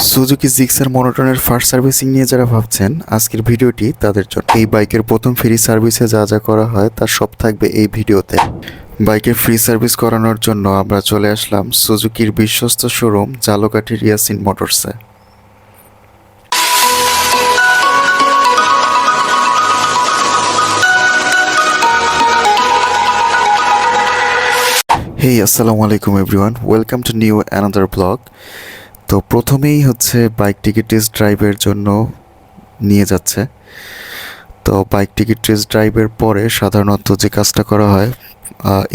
Suzuki Gixxer মনোটনের first servicing নিয়ে যারা ভাবছেন, আজকের ভিডিওটি তাদের জন্য। এই বাইকের প্রথম ফ্রি সার্ভিসে যা যা করা হয় তার সব থাকবে এই ভিডিওতে। বাইকের ফ্রি সার্ভিস করানোর জন্য আমরা চলে আসলাম সুজুকির বিশ্বস্ত শোরুম ঝালকাঠির ইয়াসিন মোটরসে। হেই, আসসালামু আলাইকুম everyone, welcome to new another blog. তো প্রথমেই হচ্ছে বাইকটিকে টেস্ট ড্রাইভের জন্য নিয়ে যাচ্ছে। তো বাইকটিকে টেস্ট ড্রাইভের পরে সাধারণত যে কাজটা করা হয়,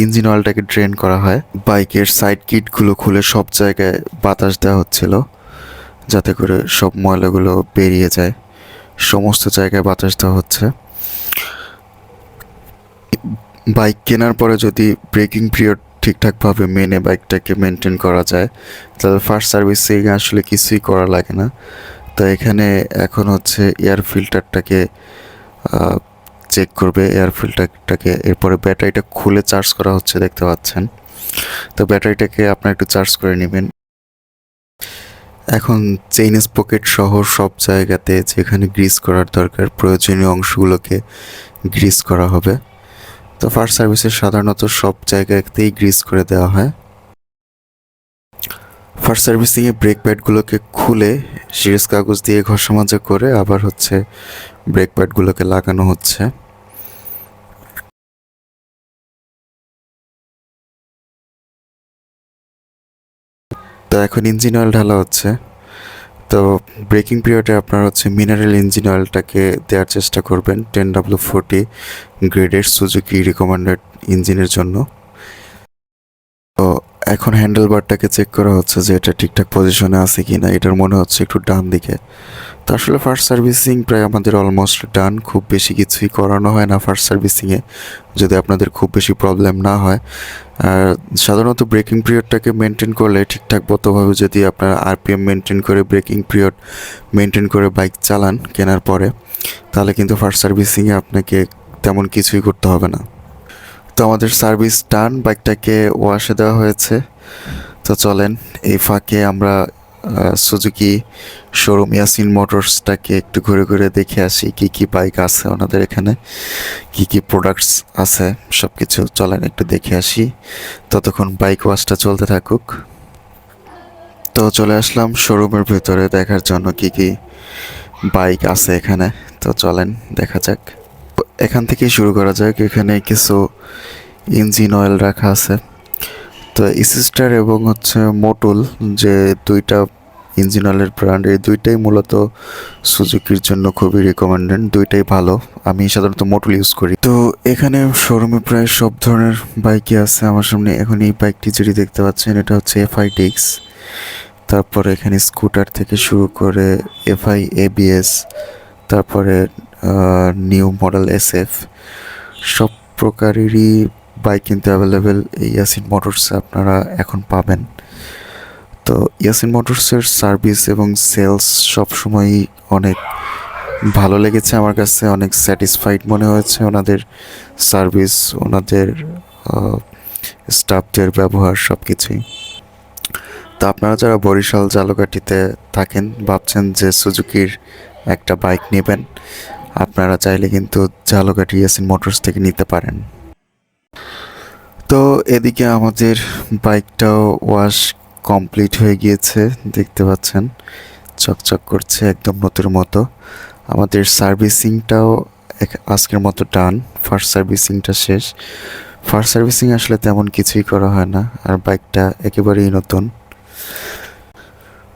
ইঞ্জিন অয়েলটাকে ড্রেন করা হয়। বাইকের সাইড কিটগুলো খুলে সব জায়গায় বাতাস দেওয়া হচ্ছিল, যাতে করে সব ময়লাগুলো বেরিয়ে যায়। সমস্ত জায়গায় বাতাস দেওয়া হচ্ছে। বাইক কেনার পরে যদি ব্রেকিং পিরিয়ড ঠিকঠাকভাবে মেনে বাইকটাকে মেনটেন করা যায়, তাহলে ফার্স্ট সার্ভিসিং আসলে কিছুই করা লাগে না। তো এখানে এখন হচ্ছে এয়ার ফিল্টারটাকে চেক করবে, এয়ার ফিল্টারটাকে। এরপরে ব্যাটারিটা খুলে চার্জ করা হচ্ছে, দেখতে পাচ্ছেন। তো ব্যাটারিটাকে আপনার একটু চার্জ করে নেবেন। এখন চেইন স্পকেট সহ সব জায়গাতে যেখানে গ্রিস করার দরকার, প্রয়োজনীয় অংশগুলোকে গ্রিস করা হবে। তো ফার্স্ট সার্ভিসে সাধারণত সব জায়গাতেই গ্রিস করে দেওয়া হয়। ফার্স্ট সার্ভিসিংয়ে ব্রেক প্যাডগুলোকে খুলে সিরিজ কাগজ দিয়ে ঘষা মাজা করে আবার হচ্ছে ব্রেক প্যাডগুলোকে লাগানো হচ্ছে। তো এখন ইঞ্জিন অয়েল ঢালা হচ্ছে। তো ব্রেকিং পিরিয়ডে আপনার হচ্ছে মিনারেল ইঞ্জিন অয়েলটাকে দেওয়ার চেষ্টা করবেন 10W40 গ্রেডের সুজুকি রিকমেন্ডেড ইঞ্জিনের জন্য। তো এখন হ্যান্ডেল বারটাকে চেক করা হচ্ছে যে এটা ঠিকঠাক পজিশনে আছে কি না। এটার মনে হচ্ছে একটু ডান দিকে। তো আসলে ফার্স্ট সার্ভিসিং প্রায় আমাদের অলমোস্ট ডান। খুব বেশি কিছুই করানো হয় না ফার্স্ট সার্ভিসিংয়ে, যদি আপনাদের খুব বেশি প্রবলেম না হয়। আর সাধারণত ব্রেকিং পিরিয়ডটাকে মেনটেন করলে ঠিকঠাক মতোভাবে যদি আপনারা আরপিএম মেনটেন করে ব্রেকিং পিরিয়ড মেনটেন করে বাইক চালান কেনার পরে, তাহলে কিন্তু ফার্স্ট সার্ভিসিংয়ে আপনাকে তেমন কিছুই করতে হবে না। তো আমাদের সার্ভিস ডান, বাইকটাকে ওয়াশে দেওয়া হয়েছে। তো চলেন এই ফাঁকে আমরা সুজুকি শোরুম ইয়াসিন মোটরসটাকে একটু ঘুরে ঘুরে দেখে আসি, কী কী বাইক আছে ওনাদের এখানে, কী কী প্রোডাক্টস আছে, সব কিছু চলেন একটু দেখে আসি। ততক্ষণ বাইক ওয়াশটা চলতে থাকুক। তো চলে আসলাম শোরুমের ভিতরে দেখার জন্য কী কী বাইক আছে এখানে। তো চলেন দেখা যাক। এখান থেকেই শুরু করা যাক। এখানে কিছু ইঞ্জিন অয়েল রাখা আছে। তো ইসিস্টার এবং হচ্ছে মোটুল, যে দুইটা ইঞ্জিন অয়েলের ব্র্যান্ড, এই দুইটাই মূলত সুজুকির জন্য খুবই রিকমেন্ডেড, দুইটাই ভালো। আমি সাধারণত মোটুল ইউজ করি। তো এখানে শোরুমে প্রায় সব ধরনের বাইকই আছে আমার সামনে। এখন এই বাইকটি যেটি দেখতে পাচ্ছেন, এটা হচ্ছে FI-DIX। তারপরে এখানে স্কুটার থেকে শুরু করে FI ABS, তারপরে নিউ মডেল SF, সব প্রকারেরই বাইক কিন্তু অ্যাভেলেবেল এই ইয়াসিন মোটরসে আপনারা এখন পাবেন। তো ইয়াসিন মোটরসের সার্ভিস এবং সেলস সবসময়ই অনেক ভালো লেগেছে আমার কাছে, অনেক স্যাটিসফাইড মনে হয়েছে ওনাদের সার্ভিস, ওনাদের স্টাফদের ব্যবহার, সব কিছুই। তো আপনারা যারা বরিশাল ঝালকাঠিতে থাকেন, ভাবছেন যে সুজুকির একটা বাইক নেবেন, আপনারা চাইলে কিন্তু ঝালকাঠি ইয়াসিন মোটরস থেকে নিতে পারেন। তো এদিকে আমাদের বাইকটাও ওয়াশ কমপ্লিট হয়ে গিয়েছে, দেখতে পাচ্ছেন চকচক করছে একদম নতুন মতো। আমাদের সার্ভিসিংটাও আজকের মতো ডান, ফার্স্ট সার্ভিসিংটা শেষ। ফার্স্ট সার্ভিসিং আসলে তেমন কিছুই করা হয় না, আর বাইকটা একেবারেই নতুন।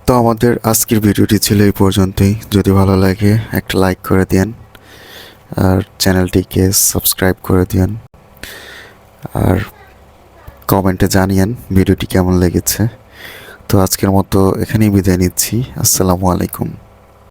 তো আমাদের আজকের ভিডিওটি ছিল এই পর্যন্তই। যদি ভালো লাগে একটা লাইক করে দিন, আর চ্যানেলটিকে সাবস্ক্রাইব করে দিন, আর কমেন্টে জানিয়েন ভিডিওটি কেমন লেগেছে। তো আজকের মতো এখানেই বিদায় নিচ্ছি। আসসালামু আলাইকুম।